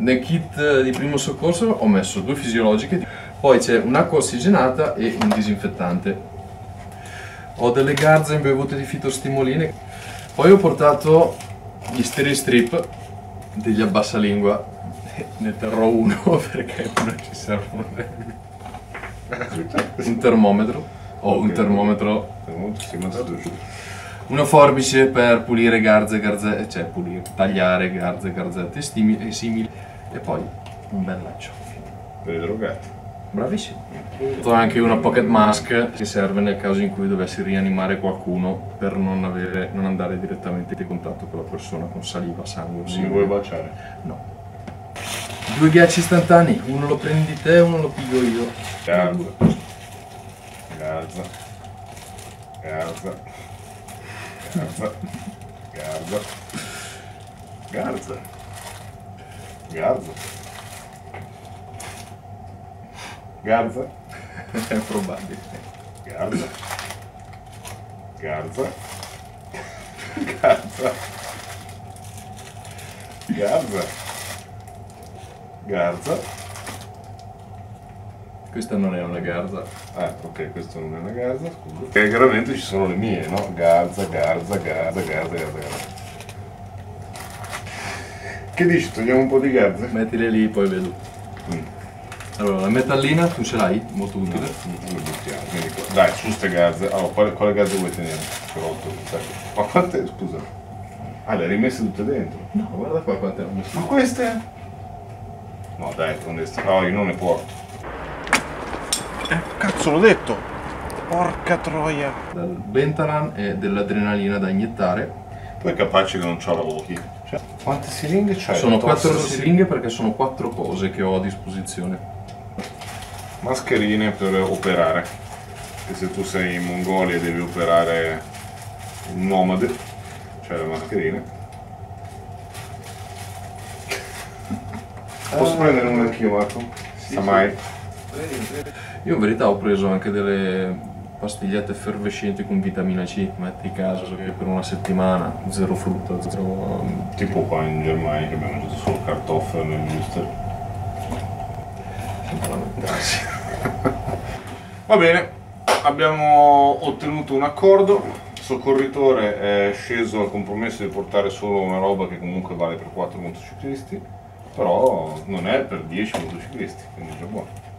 nel kit di primo soccorso ho messo 2 fisiologiche, poi c'è un'acqua ossigenata e un disinfettante. Ho delle garze imbevute di fitostimoline. Poi ho portato gli Steri-Strip degli abbassalingua. Ne terrò uno perché non ci servono. Un termometro. Ho un termometro. Una forbice per pulire garze, garzette, cioè tagliare garze, garzette e simili. E poi un bel laccio. Per i drogati. Bravissimo. Ho anche una pocket mask che serve nel caso in cui dovessi rianimare qualcuno per non andare direttamente in contatto con la persona con saliva, sangue. Non mi vuoi baciare? No. 2 ghiacci istantanei, uno lo prendi te e uno lo piglio io. Garza. Garza. Garza. Garza. Garza. Garza. Garza. Garza. È probabile. Garza. Garza. Garza. Garza. Garza. Questa non è una garza. Ok, questo non è una garza, scusa. E chiaramente ci sono le mie, no? Garza, garza, garza, garza, garza, garza. Che dici? Togliamo un po' di garze? Mettile lì, poi vedo. Allora, la metallina tu ce l'hai? Molto utile. Lo buttiamo. Dai, su ste garze. Allora, quale garze vuoi tenere? Ma quante, scusa? Le hai rimesse tutte dentro? No, guarda qua quante ho messo. Ma queste? No, dai, no, io non ne porto. Cazzo, l'ho detto! Porca troia! Del Bentalan e dell'adrenalina da iniettare. Tu è capace che non c'ho la Loki? Cioè, quante siringhe c'hai? Sono 4 siringhe perché sono 4 cose che ho a disposizione. Mascherine per operare. Che se tu sei in Mongolia e devi operare un nomade, c'hai le mascherine. Posso prendere una anch'io, Marco? Sì, mai? Io in verità ho preso anche delle pastigliette effervescenti con vitamina C, metti caso che per una settimana, zero frutta, zero... Tipo qua in Germania che abbiamo mangiato solo cartoffel nel Wuster. Senza lamentarsi. Va bene, abbiamo ottenuto un accordo. Il soccorritore è sceso al compromesso di portare solo una roba che comunque vale per 4 motociclisti, però non è per 10 motociclisti, quindi è già buono.